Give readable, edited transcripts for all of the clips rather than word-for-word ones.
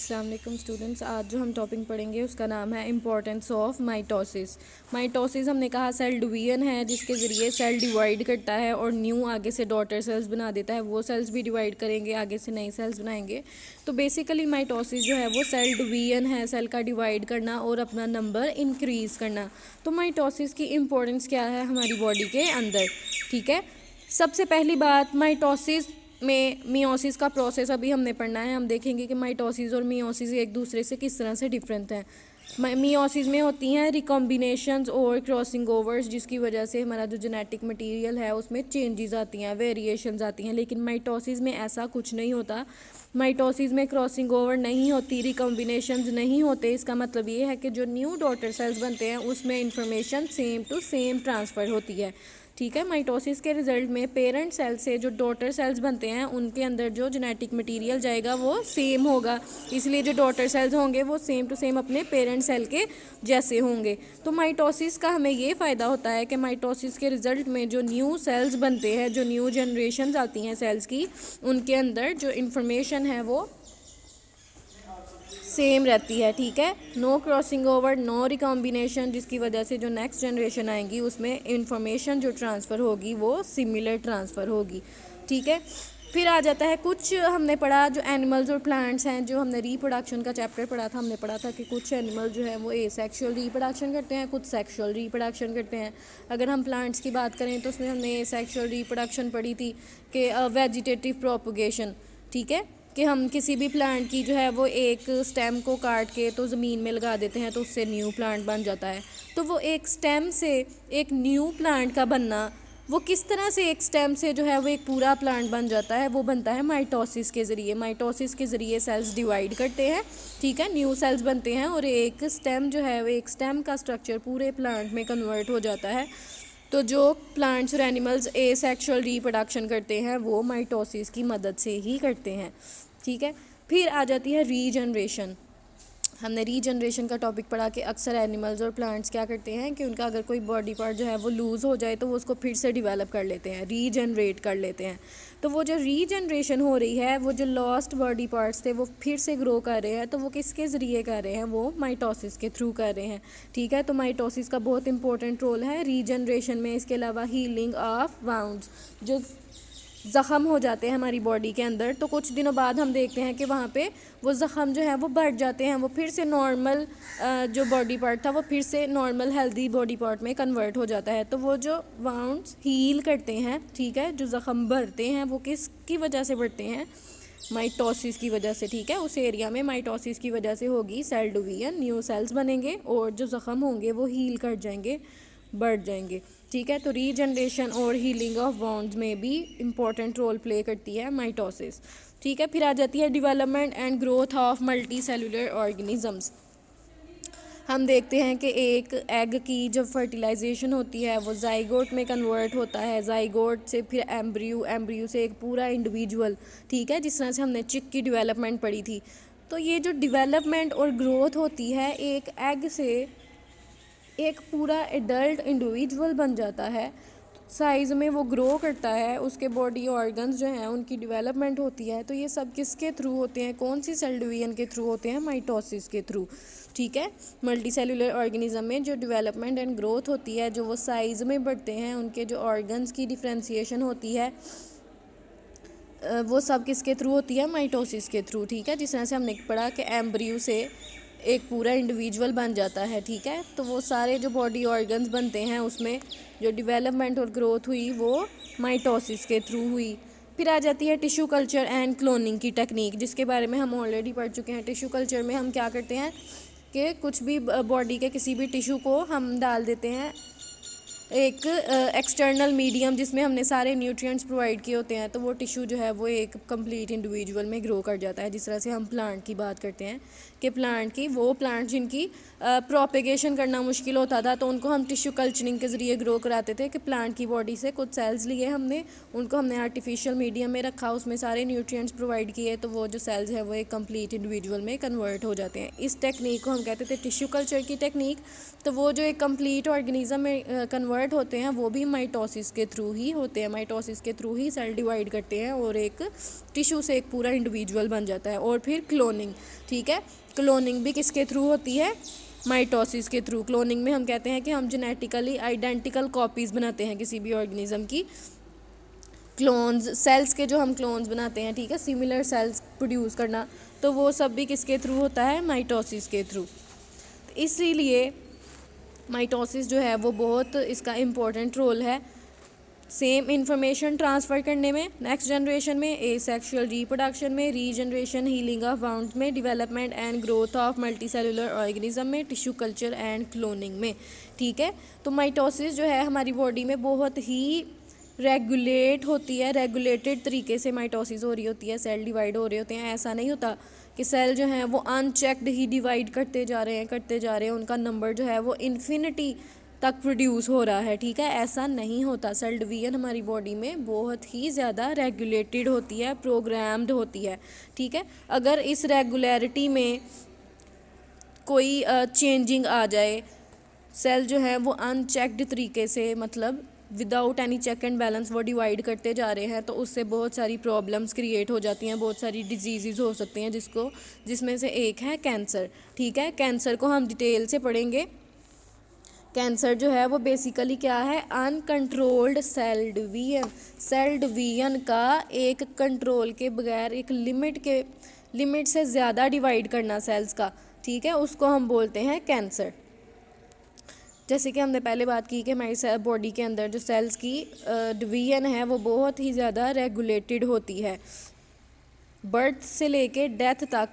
अस्सलाम वालेकुम स्टूडेंट्स। आज जो हम टॉपिक पढ़ेंगे उसका नाम है इम्पोर्टेंस ऑफ माइटोसिस। माइटोसिस हमने कहा सेल डिवीजन है जिसके ज़रिए सेल डिवाइड करता है और न्यू आगे से डॉटर सेल्स बना देता है। वो सेल्स भी डिवाइड करेंगे, आगे से नई सेल्स बनाएंगे। तो बेसिकली माइटोसिस जो है वो सेल डिवीजन है, सेल का डिवाइड करना और अपना नंबर इंक्रीज़ करना। तो माइटोसिस की इम्पोर्टेंस क्या है हमारी बॉडी के अंदर, ठीक है। सबसे पहली बात, माइटोसिस में मियोसिस का प्रोसेस अभी हमने पढ़ना है। हम देखेंगे कि माइटोसिस और मियोसिस एक दूसरे से किस तरह से डिफरेंट हैं। मियोसिस में होती हैं रिकॉम्बिनेशंस और क्रॉसिंग ओवर्स, जिसकी वजह से हमारा जो जेनेटिक मटेरियल है उसमें चेंजेस आती हैं, वेरिएशंस आती हैं। लेकिन माइटोसिस में ऐसा कुछ नहीं होता। माइटोसिस में क्रॉसिंग ओवर नहीं होती, रिकॉम्बिनेशंस नहीं होते। इसका मतलब ये है कि जो न्यू डॉटर सेल्स बनते हैं उसमें information same to same transfer होती है, ठीक है। माइटोसिस के रिजल्ट में पेरेंट सेल से जो डॉटर सेल्स बनते हैं उनके अंदर जो जेनेटिक मटेरियल जाएगा वो सेम होगा, इसलिए जो डॉटर सेल्स होंगे वो सेम टू सेम अपने पेरेंट सेल के जैसे होंगे। तो माइटोसिस का हमें ये फ़ायदा होता है कि माइटोसिस के रिजल्ट में जो न्यू सेल्स बनते हैं, जो न्यू जनरेशन आती हैं सेल्स की, उनके अंदर जो इंफॉर्मेशन है वो सेम रहती है, ठीक है। No crossing over, no recombination, जिसकी वजह से जो नेक्स्ट जनरेशन आएंगी उसमें इंफॉर्मेशन जो ट्रांसफ़र होगी वो सिमिलर ट्रांसफ़र होगी, ठीक है। फिर आ जाता है कुछ हमने पढ़ा जो एनिमल्स और प्लांट्स हैं। जो हमने रिप्रोडक्शन का चैप्टर पढ़ा था, हमने पढ़ा था कि कुछ एनिमल जो है वो एसेक्सुअल रिप्रोडक्शन करते हैं, कुछ सेक्सुअल रिप्रोडक्शन करते हैं। अगर हम प्लांट्स की बात करें तो उसमें हमने एसेक्सुअल रिप्रोडक्शन पढ़ी थी कि वेजिटेटिव प्रोपगेशन, ठीक है, कि हम किसी भी प्लांट की जो है वो एक स्टेम को काट के तो ज़मीन में लगा देते हैं तो उससे न्यू प्लांट बन जाता है। तो वो एक स्टेम से एक न्यू प्लांट का बनना, वो किस तरह से एक स्टेम से जो है वो एक पूरा प्लांट बन जाता है, वो बनता है माइटोसिस के ज़रिए। माइटोसिस के ज़रिए सेल्स डिवाइड करते हैं, ठीक है, न्यू सेल्स बनते हैं और एक स्टेम जो है वो एक स्टेम का स्ट्रक्चर पूरे प्लांट में कन्वर्ट हो जाता है। तो जो प्लांट्स और एनिमल्स एसेक्सुअल रिप्रोडक्शन करते हैं वो माइटोसिस की मदद से ही करते हैं, ठीक है। फिर आ जाती है रीजनरेशन। हमने रीजनरेशन का टॉपिक पढ़ा कि अक्सर एनिमल्स और प्लांट्स क्या करते हैं कि उनका अगर कोई बॉडी पार्ट जो है वो लूज़ हो जाए तो वो उसको फिर से डेवलप कर लेते हैं, रीजनरेट कर लेते हैं। तो वो जो रीजनरेशन हो रही है, वो जो लॉस्ट बॉडी पार्ट्स थे वो फिर से ग्रो कर रहे हैं, तो वो किसके ज़रिए कर रहे हैं, वो माइटोसिस के थ्रू कर रहे हैं, ठीक है। तो माइटोसिस का बहुत इंपॉर्टेंट रोल है रीजनरेशन में। इसके अलावा हीलिंग ऑफ वाउंड्स, जो ज़ख़म हो जाते हैं हमारी बॉडी के अंदर, तो कुछ दिनों बाद हम देखते हैं कि वहाँ पे वो ज़ख़म जो है वो बढ़ जाते हैं, वो फिर से नॉर्मल जो बॉडी पार्ट था वो फिर से नॉर्मल हेल्दी बॉडी पार्ट में कन्वर्ट हो जाता है। तो वो जो वाउंड्स हील करते हैं, ठीक है, जो ज़ख़म बढ़ते हैं वो किसकी वजह से बढ़ते हैं, माइटोसिस की वजह से, ठीक है। उस एरिया में माइटोसिस की वजह से होगी सेल डिवीजन, न्यू सेल्स बनेंगे और जो ज़ख़म होंगे वो हील कर जाएंगे, बढ़ जाएंगे, ठीक है। तो रीजनरेशन और हीलिंग ऑफ वॉन्ड्स में भी इम्पॉर्टेंट रोल प्ले करती है माइटोसिस, ठीक है। फिर आ जाती है development and growth of multi cellular organisms. हम देखते हैं कि एक एग की जो फर्टिलाइजेशन होती है वो जाइगोट में कन्वर्ट होता है, जाइगोट से फिर एम्ब्रियो, एम्ब्रियो से एक पूरा इंडिविजुअल, ठीक है, जिस तरह से हमने चिक की डेवलपमेंट पढ़ी थी। तो ये जो डेवलपमेंट और ग्रोथ होती है, एक एग से एक पूरा एडल्ट इंडिविजुअल बन जाता है, साइज़ में वो ग्रो करता है, उसके बॉडी ऑर्गन्स जो हैं उनकी डेवलपमेंट होती है। तो ये सब किसके थ्रू होते हैं, कौन सी सेल डिवीजन के थ्रू होते हैं, माइटोसिस के थ्रू, ठीक है। मल्टी सेलुलर ऑर्गेनिज्म में जो डेवलपमेंट एंड ग्रोथ होती है, जो वो साइज़ में बढ़ते हैं, उनके जो ऑर्गन्स की डिफ्रेंशिएशन होती है, वो सब किसके थ्रू होती है, माइटोसिस के थ्रू, ठीक है। जिस तरह से हमने पढ़ा कि एम्ब्रियो से एक पूरा इंडिविजुअल बन जाता है, ठीक है। तो वो सारे जो बॉडी ऑर्गन्स बनते हैं उसमें जो डेवलपमेंट और ग्रोथ हुई वो माइटोसिस के थ्रू हुई। फिर आ जाती है टिश्यू कल्चर एंड क्लोनिंग की टेक्निक, जिसके बारे में हम ऑलरेडी पढ़ चुके हैं। टिश्यू कल्चर में हम क्या करते हैं कि कुछ भी बॉडी के किसी भी टिश्यू को हम डाल देते हैं एक एक्सटर्नल मीडियम जिसमें हमने सारे न्यूट्रिएंट्स प्रोवाइड किए होते हैं, तो वो टिश्यू जो है वो एक कंप्लीट इंडिविजुअल में ग्रो कर जाता है। जिस तरह से हम प्लांट की बात करते हैं कि प्लांट जिनकी प्रोपेगेशन करना मुश्किल होता था तो उनको हम टिश्यू कल्चरिंग के ज़रिए ग्रो कराते थे कि प्लांट की बॉडी से कुछ सेल्स लिए हमने, उनको हमने आर्टिफिशियल मीडियम में रखा, उसमें सारे न्यूट्रिएंट्स प्रोवाइड किए, तो वो जो सेल्स हैं वो एक कंप्लीट इंडिविजुअल में कन्वर्ट हो जाते हैं। इस टेक्निक को हम कहते थे टिश्यू कल्चर की टेक्निक। तो वो जो एक कंप्लीट ऑर्गेनिज्म में कन्वर्ट कन्वर्ट होते हैं वो भी माइटोसिस के थ्रू ही होते हैं। माइटोसिस के थ्रू ही सेल डिवाइड करते हैं और एक टिश्यू से एक पूरा इंडिविजुअल बन जाता है। और फिर क्लोनिंग, ठीक है, क्लोनिंग भी किसके थ्रू होती है? माइटोसिस के थ्रू। क्लोनिंग में हम कहते हैं कि हम जेनेटिकली आइडेंटिकल कॉपीज़ बनाते हैं किसी भी ऑर्गेनिज्म की। क्लोन्स, सेल्स के जो हम क्लोन्स बनाते हैं, ठीक है, सिमिलर सेल्स प्रोड्यूस करना, तो वो सब भी किसके थ्रू होता है? माइटोसिस के थ्रू। इसीलिए माइटोसिस जो है वो बहुत इसका इम्पोर्टेंट रोल है सेम इंफॉर्मेशन ट्रांसफ़र करने में नेक्स्ट जनरेशन में, एसेक्सुअल रिप्रोडक्शन में, रीजनरेशन, हीलिंग ऑफ वाउंड्स में, development and growth of multicellular organism में, टिश्यू कल्चर एंड क्लोनिंग में, ठीक है। तो माइटोसिस जो है हमारी बॉडी में बहुत ही रेगुलेट होती है, रेगुलेटेड तरीके से माइटोसिस हो रही होती है, सेल डिवाइड हो रहे होते हैं। ऐसा नहीं होता कि सेल जो हैं वो अनचेक्ड ही डिवाइड करते जा रहे हैं, उनका नंबर जो है वो इन्फिनिटी तक प्रोड्यूस हो रहा है, ठीक है, ऐसा नहीं होता। सेल डिवीजन हमारी बॉडी में बहुत ही ज़्यादा रेगुलेटेड होती है, प्रोग्राम्ड होती है, ठीक है। अगर इस रेगुलरिटी में कोई चेंजिंग आ जाए, सेल जो है वो अनचेक्ड तरीके से, मतलब without any check and balance वो डिवाइड करते जा रहे हैं, तो उससे बहुत सारी प्रॉब्लम्स क्रिएट हो जाती हैं, बहुत सारी डिजीज़ हो सकती हैं, जिसमें से एक है कैंसर, ठीक है। कैंसर को हम डिटेल से पढ़ेंगे। कैंसर जो है वो बेसिकली क्या है? अनकंट्रोल्ड सेल डिवीजन का एक कंट्रोल के बगैर, एक लिमिट से ज़्यादा डिवाइड करना सेल्स का, ठीक है, उसको हम बोलते हैं कैंसर। जैसे कि हमने पहले बात की कि हमारी बॉडी के अंदर जो सेल्स की डिवीजन है वो बहुत ही ज़्यादा रेगुलेटेड होती है, बर्थ से लेके डेथ तक,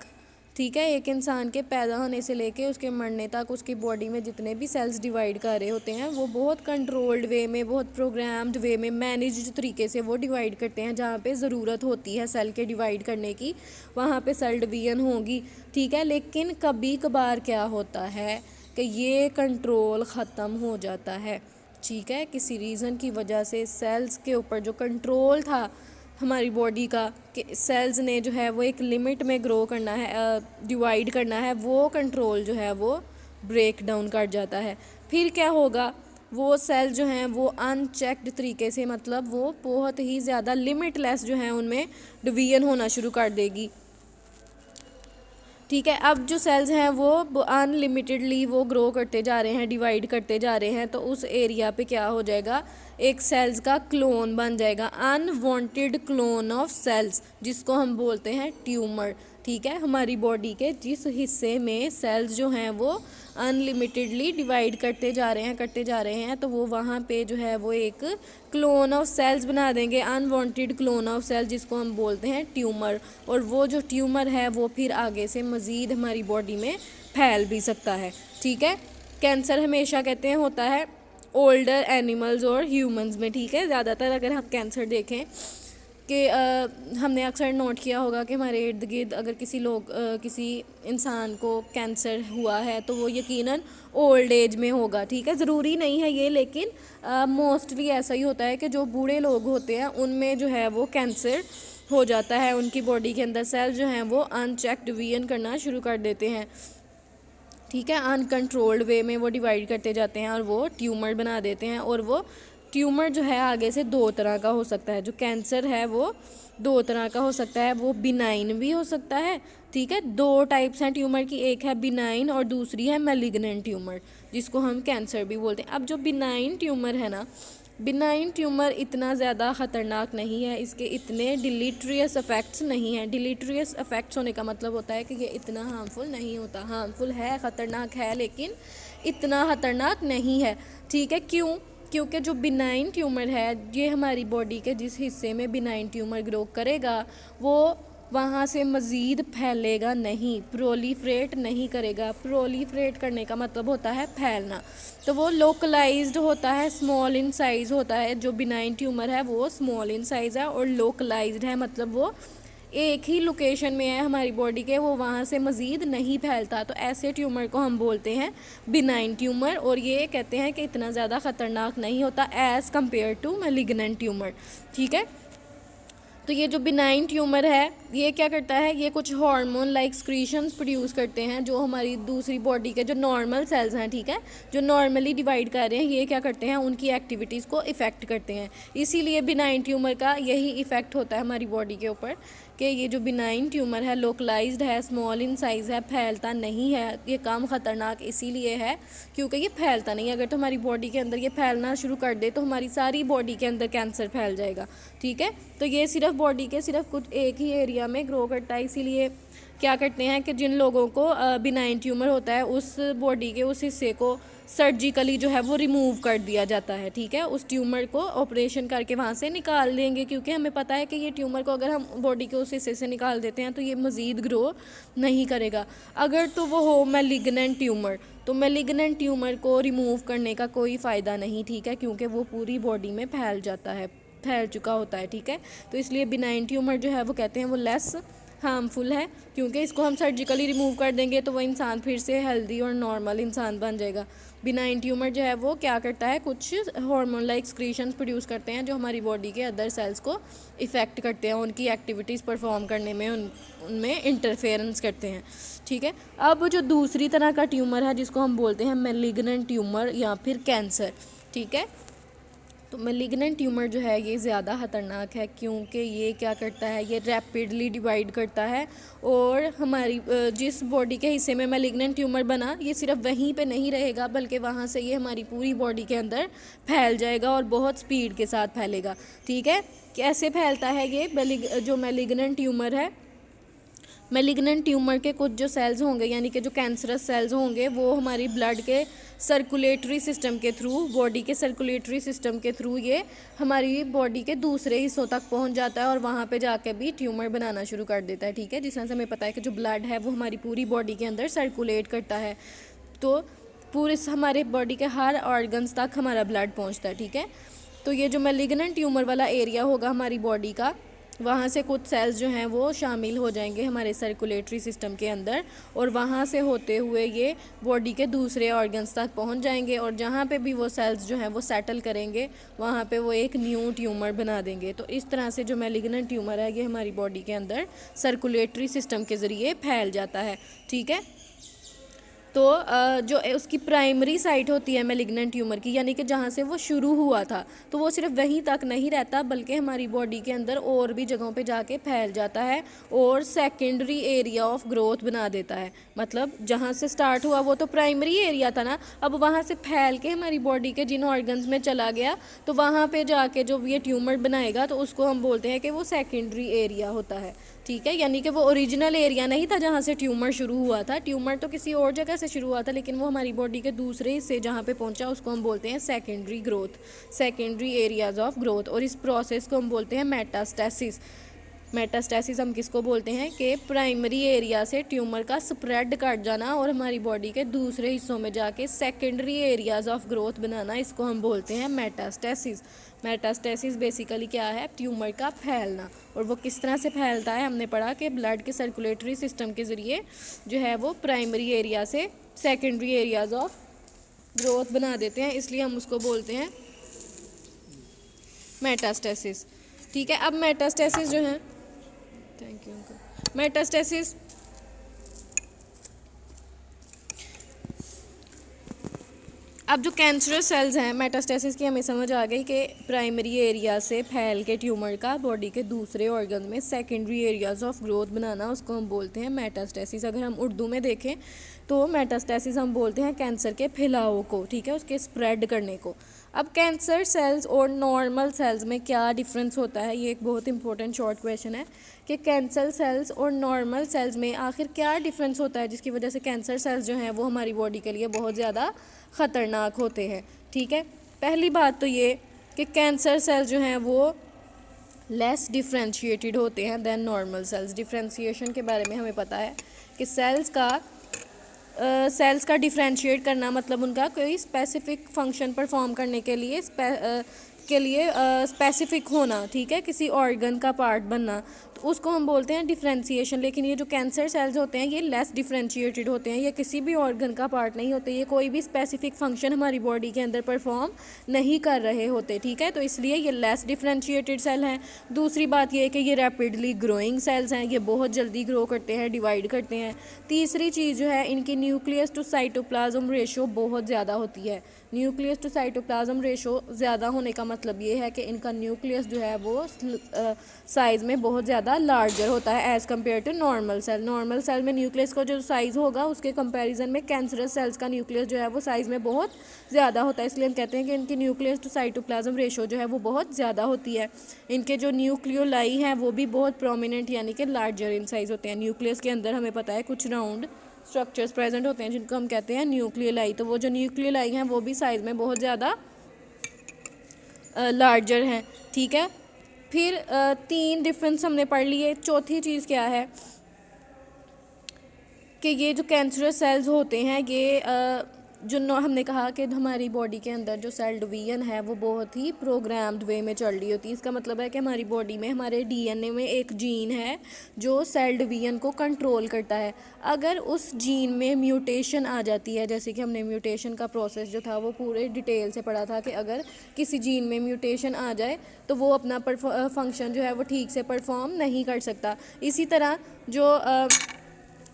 ठीक है। एक इंसान के पैदा होने से लेके उसके मरने तक उसकी बॉडी में जितने भी सेल्स डिवाइड कर रहे होते हैं वो बहुत कंट्रोल्ड वे में, बहुत प्रोग्राम्ड वे में, मैनेज्ड तरीके से वो डिवाइड करते हैं। जहाँ पे ज़रूरत होती है सेल के डिवाइड करने की, वहाँ पे सेल डिवीजन होगी, ठीक है। लेकिन कभी कभार क्या होता है कि ये कंट्रोल ख़त्म हो जाता है, ठीक है, किसी रीज़न की वजह से सेल्स के ऊपर जो कंट्रोल था हमारी बॉडी का कि सेल्स ने जो है वो एक लिमिट में ग्रो करना है, डिवाइड करना है, वो कंट्रोल जो है वो ब्रेक डाउन कर जाता है। फिर क्या होगा? वो सेल जो हैं वो अनचेक्ड तरीके से, मतलब वो बहुत ही ज़्यादा लिमिटलेस जो है उनमें डिवीजन होना शुरू कर देगी, ठीक है। अब जो सेल्स हैं वो अनलिमिटेडली वो ग्रो करते जा रहे हैं, डिवाइड करते जा रहे हैं, तो उस एरिया पे क्या हो जाएगा? एक सेल्स का क्लोन बन जाएगा, अनवांटेड क्लोन ऑफ सेल्स, जिसको हम बोलते हैं ट्यूमर, ठीक है। हमारी बॉडी के जिस हिस्से में सेल्स जो हैं वो अनलिमिटेडली डिवाइड करते जा रहे हैं, तो वो वहाँ पे जो है वो एक क्लोन ऑफ सेल्स बना देंगे, अनवांटेड क्लोन ऑफ सेल्स, जिसको हम बोलते हैं ट्यूमर। और वो जो ट्यूमर है वो फिर आगे से मज़ीद हमारी बॉडी में फैल भी सकता है, ठीक है। कैंसर हमेशा कहते हैं होता है ओल्डर एनिमल्स और ह्यूमंस में, ठीक है। ज़्यादातर अगर हम कैंसर देखें कि हमने अक्सर नोट किया होगा कि हमारे इर्द गिर्द अगर किसी इंसान को कैंसर हुआ है तो वो यकीनन ओल्ड एज में होगा, ठीक है। ज़रूरी नहीं है ये, लेकिन मोस्टली ऐसा ही होता है कि जो बूढ़े लोग होते हैं उनमें जो है वो कैंसर हो जाता है, उनकी बॉडी के अंदर सेल जो हैं वो अनचेक डिवीजन करना शुरू कर देते हैं, ठीक है। अनकंट्रोल्ड वे में वो डिवाइड करते जाते हैं और वो ट्यूमर बना देते हैं। और वो ट्यूमर जो है आगे से दो तरह का हो सकता है, जो कैंसर है वो दो तरह का हो सकता है, वो बिनाइन भी हो सकता है, ठीक है। दो टाइप्स हैं ट्यूमर की, एक है बिनाइन और दूसरी है मैलिग्नेंट ट्यूमर, जिसको हम कैंसर भी बोलते हैं। अब जो बिनाइन ट्यूमर है ना, बिनाइन ट्यूमर इतना ज़्यादा ख़तरनाक नहीं है, इसके इतने डिलीट्रियस इफ़ेक्ट्स नहीं हैं। डिलीट्रियस इफ़ेक्ट्स होने का मतलब होता है कि ये इतना हार्मफुल नहीं होता, हार्मफुल है, ख़तरनाक है, लेकिन इतना ख़तरनाक नहीं है, ठीक है। क्यों? क्योंकि जो बिनाइन ट्यूमर है ये हमारी बॉडी के जिस हिस्से में बिनाइन ट्यूमर ग्रो करेगा वो वहाँ से मज़ीद फैलेगा नहीं, प्रोलीफ्रेट नहीं करेगा। प्रोलीफ्रेट करने का मतलब होता है फैलना, तो वो लोकलाइज्ड होता है, स्मॉल इन साइज़ होता है। जो बिनाइन ट्यूमर है वो स्मॉल इन साइज़ है और लोकलाइज्ड है, मतलब वो एक ही लोकेशन में है हमारी बॉडी के, वो वहाँ से मज़ीद नहीं फैलता। तो ऐसे ट्यूमर को हम बोलते हैं बिनाइन ट्यूमर, और ये कहते हैं कि इतना ज़्यादा ख़तरनाक नहीं होता as compare to malignant tumour, ठीक है। तो ये जो बिनाइन ट्यूमर है ये क्या करता है, ये कुछ हार्मोन लाइक स्क्रीशंस प्रोड्यूस करते हैं जो हमारी दूसरी बॉडी के जो नॉर्मल सेल्स हैं, ठीक है, जो नॉर्मली डिवाइड कर रहे हैं, ये क्या करते हैं, उनकी एक्टिविटीज़ को इफ़ेक्ट करते हैं। इसीलिए बिनाइन ट्यूमर का यही इफ़ेक्ट होता है हमारी बॉडी के ऊपर कि ये जो बिनाइन ट्यूमर है लोकलाइज्ड है, स्मॉल इन साइज़ है, फैलता नहीं है। ये कम ख़तरनाक इसीलिए है क्योंकि ये फैलता नहीं। अगर तो हमारी बॉडी के अंदर ये फैलना शुरू कर दे तो हमारी सारी बॉडी के अंदर कैंसर फैल जाएगा, ठीक है। तो ये सिर्फ बॉडी के सिर्फ कुछ एक ही एरिया में ग्रो करता है। इसीलिए क्या करते हैं कि जिन लोगों को बिनाइन ट्यूमर होता है उस बॉडी के उस हिस्से को सर्जिकली जो है वो रिमूव कर दिया जाता है, ठीक है। उस ट्यूमर को ऑपरेशन करके वहाँ से निकाल देंगे क्योंकि हमें पता है कि ये ट्यूमर को अगर हम बॉडी के उस हिस्से से निकाल देते हैं तो ये मज़ीद ग्रो नहीं करेगा। अगर तो वो हो मैलिग्नेंट ट्यूमर, तो मैलिग्नेंट ट्यूमर को रिमूव करने का कोई फ़ायदा नहीं, ठीक है, क्योंकि वो पूरी बॉडी में फैल जाता है, फैल चुका होता है, ठीक है। तो इसलिए बिनाइन ट्यूमर जो है वो कहते हैं वो लेस हार्मफुल है क्योंकि इसको हम सर्जिकली रिमूव कर देंगे तो वो इंसान फिर से हेल्दी और नॉर्मल इंसान बन जाएगा। बिनाइन ट्यूमर जो है वो क्या करता है, कुछ हार्मोन लाइक एक्सक्रीशंस प्रोड्यूस करते हैं जो हमारी बॉडी के अदर सेल्स को इफ़ेक्ट करते हैं, उनकी एक्टिविटीज़ परफॉर्म करने में उनमें इंटरफेरेंस करते हैं, ठीक है। अब जो दूसरी तरह का ट्यूमर है जिसको हम बोलते हैं मैलिग्नेंट ट्यूमर या फिर कैंसर, ठीक है। तो मैलिग्नेंट ट्यूमर जो है ये ज़्यादा ख़तरनाक है क्योंकि ये क्या करता है, ये रैपिडली डिवाइड करता है और हमारी जिस बॉडी के हिस्से में मैलिग्नेंट ट्यूमर बना ये सिर्फ वहीं पे नहीं रहेगा बल्कि वहाँ से ये हमारी पूरी बॉडी के अंदर फैल जाएगा और बहुत स्पीड के साथ फैलेगा, ठीक है। कैसे फैलता है ये जो मैलिग्नेंट ट्यूमर है, मैलिग्नेंट ट्यूमर के कुछ जो सेल्स होंगे यानी कि जो कैंसरस सेल्स होंगे वो हमारी ब्लड के सर्कुलेटरी सिस्टम के थ्रू, बॉडी के सर्कुलेटरी सिस्टम के थ्रू ये हमारी बॉडी के दूसरे हिस्सों तक पहुंच जाता है और वहाँ पे जाके भी ट्यूमर बनाना शुरू कर देता है, ठीक है। जिस तरह से हमें पता है कि जो ब्लड है वो हमारी पूरी बॉडी के अंदर सर्कुलेट करता है, तो पूरे हमारे बॉडी के हर ऑर्गन्स तक हमारा ब्लड पहुँचता है, ठीक है। तो ये जो मैलिग्नेंट ट्यूमर वाला एरिया होगा हमारी बॉडी का, वहाँ से कुछ सेल्स जो हैं वो शामिल हो जाएंगे हमारे सर्कुलेटरी सिस्टम के अंदर और वहाँ से होते हुए ये बॉडी के दूसरे ऑर्गन्स तक पहुँच जाएंगे और जहाँ पे भी वो सेल्स जो हैं वो सेटल करेंगे वहाँ पे वो एक न्यू ट्यूमर बना देंगे। तो इस तरह से जो मैलिग्नेंट ट्यूमर है ये हमारी बॉडी के अंदर सर्कुलेटरी सिस्टम के ज़रिए फैल जाता है, ठीक है। तो जो उसकी प्राइमरी साइट होती है मैलिग्नेंट ट्यूमर की यानी कि जहाँ से वो शुरू हुआ था तो वो सिर्फ वहीं तक नहीं रहता बल्कि हमारी बॉडी के अंदर और भी जगहों पे जाके फैल जाता है और सेकेंडरी एरिया ऑफ ग्रोथ बना देता है। मतलब जहाँ से स्टार्ट हुआ वो तो प्राइमरी एरिया था ना, अब वहाँ से फैल के हमारी बॉडी के जिन ऑर्गन्स में चला गया तो वहाँ पे जाके जो ये ट्यूमर बनाएगा तो उसको हम बोलते हैं कि वो सेकेंडरी एरिया होता है, ठीक है। यानी कि वो ओरिजिनल एरिया नहीं था जहाँ से ट्यूमर शुरू हुआ था, ट्यूमर तो किसी और जगह से शुरू हुआ था लेकिन वो हमारी बॉडी के दूसरे हिस्से जहाँ पे पहुँचा उसको हम बोलते हैं secondary growth, secondary areas of growth. और इस प्रोसेस को हम बोलते हैं मेटास्टेसिस। मेटास्टेसिस हम किसको बोलते हैं कि प्राइमरी एरिया से ट्यूमर का स्प्रेड कर जाना और हमारी बॉडी के दूसरे हिस्सों में जाके सेकेंडरी एरियाज ऑफ ग्रोथ बनाना, इसको हम बोलते हैं मेटास्टेसिस। मेटास्टेसिस बेसिकली क्या है, ट्यूमर का फैलना। और वो किस तरह से फैलता है, हमने पढ़ा कि ब्लड के सर्कुलेटरी सिस्टम के ज़रिए जो है वो प्राइमरी एरिया से सेकेंडरी एरियाज ऑफ ग्रोथ बना देते हैं, इसलिए हम उसको बोलते हैं मेटास्टेसिस, ठीक है। अब मेटास्टेसिस जो है, थैंक यू अंकल, मेटास्टेसिस अब जो कैंसरस सेल्स हैं, मेटास्टेसिस की हमें समझ आ गई कि प्राइमरी एरिया से फैल के ट्यूमर का बॉडी के दूसरे ऑर्गन में सेकेंडरी एरियाज ऑफ ग्रोथ बनाना, उसको हम बोलते हैं मेटास्टेसिस। अगर हम उर्दू में देखें तो मेटास्टेसिस हम बोलते हैं कैंसर के फैलाव को, ठीक है, उसके स्प्रेड करने को। अब कैंसर सेल्स और नॉर्मल सेल्स में क्या डिफरेंस होता है, ये एक बहुत इंपॉर्टेंट शॉर्ट क्वेश्चन है कि कैंसर सेल्स और नॉर्मल सेल्स में आखिर क्या डिफरेंस होता है जिसकी वजह से कैंसर सेल्स जो हैं वो हमारी बॉडी के लिए बहुत ज़्यादा ख़तरनाक होते हैं, ठीक है। पहली बात तो ये कि कैंसर सेल्स जो हैं वो लेस डिफ्रेंशिएटेड होते हैं दैन नॉर्मल सेल्स। डिफ्रेंशिएशन के बारे में हमें पता है कि सेल्स का डिफ्रेंशिएट करना मतलब उनका कोई स्पेसिफिक फंक्शन परफॉर्म करने के लिए के लिए स्पेसिफिक होना, ठीक है, किसी ऑर्गन का पार्ट बनना, तो उसको हम बोलते हैं डिफ्रेंशिएशन। लेकिन ये जो कैंसर सेल्स होते हैं ये लेस डिफ्रेंशिएटेड होते हैं, ये किसी भी ऑर्गन का पार्ट नहीं होते, ये कोई भी स्पेसिफिक फंक्शन हमारी बॉडी के अंदर परफॉर्म नहीं कर रहे होते, ठीक है, तो इसलिए ये लेस डिफ्रेंशिएटेड सेल हैं। दूसरी बात ये है कि ये रैपिडली ग्रोइंग सेल्स हैं, ये बहुत जल्दी ग्रो करते हैं, डिवाइड करते हैं। तीसरी चीज़ जो है, इनकी न्यूक्लियस टू साइटोप्लाज्म रेशो बहुत ज़्यादा होती है। न्यूक्लियस टू साइटोप्लाज्म रेशो ज़्यादा होने का मतलब ये है कि इनका न्यूक्लियस जो है वो साइज़ में बहुत ज़्यादा लार्जर होता है as compare to normal cell. Normal cell में न्यूक्लियस का जो साइज़ होगा उसके कंपैरिजन में कैंसरस सेल्स का न्यूक्लियस जो है वो साइज़ में बहुत ज़्यादा होता है, इसलिए हम कहते हैं कि इनकी न्यूक्लियस टू साइटोप्लाज्म रेशो जो है वो बहुत ज़्यादा होती है। इनके जो न्यूक्लियोलाई हैं वो भी बहुत प्रोमिनेंट यानी कि लार्जर इन साइज़ होते हैं। न्यूक्लियस के अंदर हमें पता है कुछ राउंड स्ट्रक्चर्स प्रेजेंट होते हैं जिनको हम कहते हैं न्यूक्लियोलाई, तो वो जो न्यूक्लियोलाई हैं वो भी साइज़ में बहुत ज़्यादा लार्जर हैं, ठीक है। फिर 3 डिफरेंस हमने पढ़ लिए। चौथी चीज़ क्या है कि ये जो कैंसरस सेल्स होते हैं ये हमने कहा कि हमारी बॉडी के अंदर जो सेल डिवीजन है वो बहुत ही प्रोग्राम्ड वे में चल रही होती है। इसका मतलब है कि हमारी बॉडी में हमारे डीएनए में एक जीन है जो सेल डिवीजन को कंट्रोल करता है। अगर उस जीन में म्यूटेशन आ जाती है, जैसे कि हमने म्यूटेशन का प्रोसेस जो था वो पूरे डिटेल से पढ़ा था कि अगर किसी जीन में म्यूटेशन आ जाए तो वो अपना फंक्शन जो है वो ठीक से परफॉर्म नहीं कर सकता। इसी तरह जो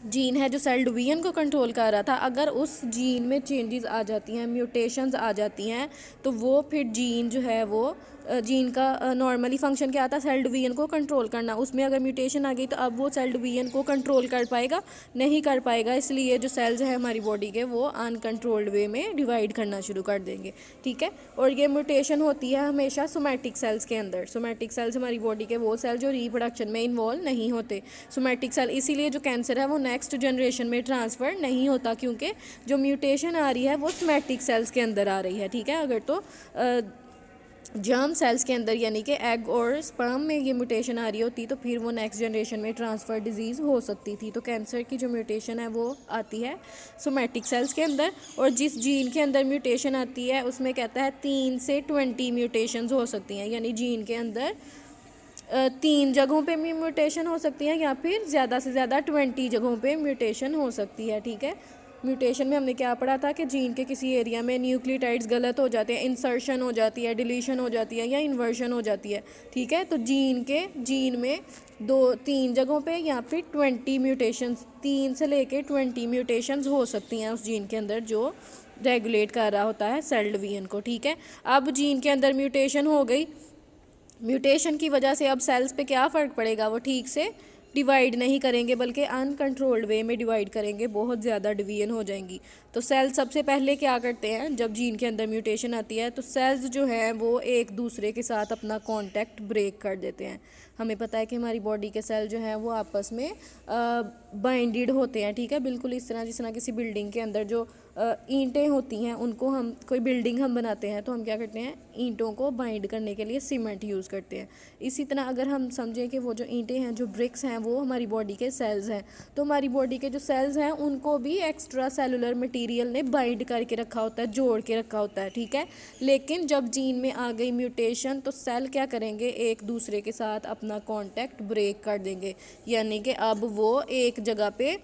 जीन है जो सेल डिवीजन को कंट्रोल कर रहा था, अगर उस जीन में चेंजेस आ जाती हैं, म्यूटेशंस आ जाती हैं, तो वो फिर जीन जो है वो जीन का नॉर्मली फंक्शन क्या आता है, सेल डिवीजन को कंट्रोल करना। उसमें अगर म्यूटेशन आ गई तो अब वो सेल डिवीजन को कंट्रोल कर पाएगा, नहीं कर पाएगा, इसलिए जो सेल्स हैं हमारी बॉडी के वो अनकंट्रोल्ड वे में डिवाइड करना शुरू कर देंगे, ठीक है। और ये म्यूटेशन होती है हमेशा सोमैटिक सेल्स के अंदर। सोमैटिक सेल्स हमारी बॉडी के वो सेल जो रिप्रोडक्शन में इन्वॉल्व नहीं होते, सोमैटिक सेल। इसीलिए जो कैंसर है वो नेक्स्ट जनरेशन में ट्रांसफ़र नहीं होता, क्योंकि जो म्यूटेशन आ रही है वो सोमैटिक सेल्स के अंदर आ रही है, ठीक है। अगर तो जर्म सेल्स के अंदर यानी कि एग और स्पर्म में ये म्यूटेशन आ रही होती तो फिर वो नेक्स्ट जनरेशन में ट्रांसफ़र डिजीज़ हो सकती थी। तो कैंसर की जो म्यूटेशन है वो आती है सोमैटिक सेल्स के अंदर, और जिस जीन के अंदर म्यूटेशन आती है उसमें कहता है 3 से 20 म्यूटेशंस हो सकती हैं, यानी जीन के अंदर 3 जगहों पे भी म्यूटेशन हो सकती है या फिर ज़्यादा से ज़्यादा 20 जगहों पे म्यूटेशन हो सकती है, ठीक है। म्यूटेशन में हमने क्या पढ़ा था कि जीन के किसी एरिया में न्यूक्लियोटाइड्स गलत हो जाते हैं, इंसर्शन हो जाती है, डिलीशन हो जाती है या इन्वर्शन हो जाती है, ठीक है। तो जीन में 2-3 जगहों पे या फिर 20 म्यूटेशंस, 3 से लेके 20 म्यूटेशंस हो सकती हैं उस जीन के अंदर जो रेगुलेट कर रहा होता है सेल डिवीजन को, ठीक है। अब जीन के अंदर म्यूटेशन हो गई, म्यूटेशन की वजह से अब सेल्स पे क्या फ़र्क पड़ेगा, वो ठीक से डिवाइड नहीं करेंगे बल्कि अनकंट्रोल्ड वे में डिवाइड करेंगे, बहुत ज़्यादा डिवीजन हो जाएंगी। तो सेल्स सबसे पहले क्या करते हैं, जब जीन के अंदर म्यूटेशन आती है तो सेल्स जो हैं वो एक दूसरे के साथ अपना कांटेक्ट ब्रेक कर देते हैं। हमें पता है कि हमारी बॉडी के सेल जो हैं वो आपस में बाइंडेड होते हैं, ठीक है, बिल्कुल इस तरह जिस तरह किसी बिल्डिंग के अंदर जो ईंटें होती हैं उनको हम कोई बिल्डिंग हम बनाते हैं तो हम क्या करते हैं, ईंटों को बाइंड करने के लिए सीमेंट यूज़ करते हैं। इसी तरह अगर हम समझें कि वो जो ईंटें हैं, जो ब्रिक्स हैं, वो हमारी बॉडी के सेल्स हैं, तो हमारी बॉडी के जो सेल्स हैं उनको भी एक्स्ट्रा सेलुलर मटीरियल ने बाइंड करके रखा होता है, जोड़ के रखा होता है, ठीक है। लेकिन जब जीन में आ गई म्यूटेशन तो सेल क्या करेंगे, एक दूसरे के साथ अपना कॉन्टैक्ट ब्रेक कर देंगे, यानी कि अब वो एक जगह पे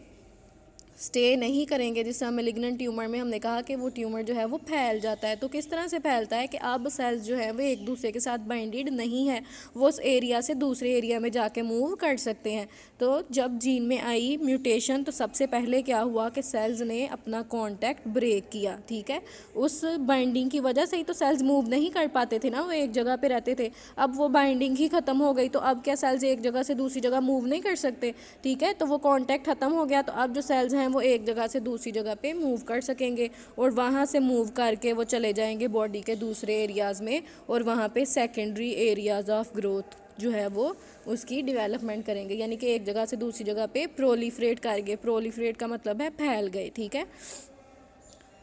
स्टे नहीं करेंगे। जिस तरह मेलिग्नेंट ट्यूमर में हमने कहा कि वो ट्यूमर जो है वो फैल जाता है, तो किस तरह से फैलता है कि अब सेल्स जो है वो एक दूसरे के साथ बाइंडेड नहीं है, वो उस एरिया से दूसरे एरिया में जाके मूव कर सकते हैं। तो जब जीन में आई म्यूटेशन तो सबसे पहले क्या हुआ कि सेल्स ने अपना कॉन्टैक्ट ब्रेक किया, ठीक है। उस बाइंडिंग की वजह से ही तो सेल्स मूव नहीं कर पाते थे ना, वो एक जगह पे रहते थे। अब वो बाइंडिंग ही ख़त्म हो गई तो अब क्या सेल्स एक जगह से दूसरी जगह मूव नहीं कर सकते, ठीक है। तो वो कॉन्टैक्ट ख़त्म हो गया, तो अब जो सेल्स हैं वो एक जगह से दूसरी जगह पे मूव कर सकेंगे और वहाँ से मूव करके वो चले जाएंगे बॉडी के दूसरे एरियाज़ में, और वहाँ पे सेकेंडरी एरियाज़ ऑफ ग्रोथ जो है वो उसकी डेवलपमेंट करेंगे, यानी कि एक जगह से दूसरी जगह पे प्रोलिफरेट करेंगे। प्रोलिफरेट का मतलब है फैल गए, ठीक है।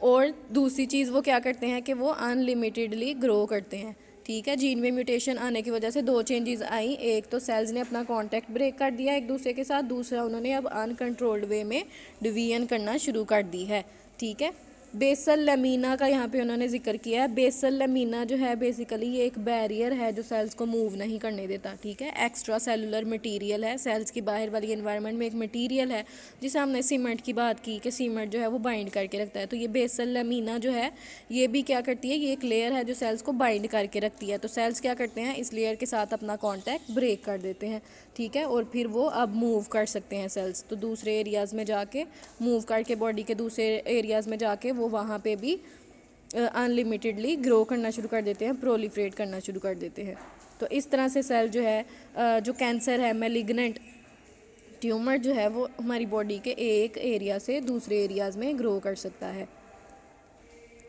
और दूसरी चीज़ वो क्या करते हैं कि वो अनलिमिटेडली ग्रो करते हैं, ठीक है। जीन में म्यूटेशन आने की वजह से 2 चेंजेस आई, एक तो सेल्स ने अपना कांटेक्ट ब्रेक कर दिया एक दूसरे के साथ, दूसरा उन्होंने अब अनकंट्रोल्ड वे में डिवीजन करना शुरू कर दी है, ठीक है। बेसल लेमिना का यहाँ पे उन्होंने जिक्र किया है। बेसल लेमिना जो है बेसिकली ये एक बैरियर है जो सेल्स को मूव नहीं करने देता, ठीक है। एक्स्ट्रा सेलुलर मटेरियल है, सेल्स की बाहर वाली एनवायरनमेंट में एक मटेरियल है जिसे हमने सीमेंट की बात की कि सीमेंट जो है वो बाइंड करके रखता है। तो ये बेसल लेमिना जो है ये भी क्या करती है, ये एक लेयर है जो सेल्स को बाइंड करके रखती है। तो सेल्स क्या करते हैं, इस लेयर के साथ अपना कॉन्टैक्ट ब्रेक कर देते हैं, ठीक है, और फिर वो अब मूव कर सकते हैं सेल्स। तो दूसरे एरियाज़ में जाके मूव करके बॉडी के दूसरे एरियाज़ में जाके वो वहाँ पे भी अनलिमिटेडली ग्रो करना शुरू कर देते हैं, प्रोलिफरेट करना शुरू कर देते हैं। तो इस तरह से सेल जो है जो कैंसर है, मैलिग्नेंट ट्यूमर जो है वो हमारी बॉडी के एक एरिया से दूसरे एरियाज़ में ग्रो कर सकता है।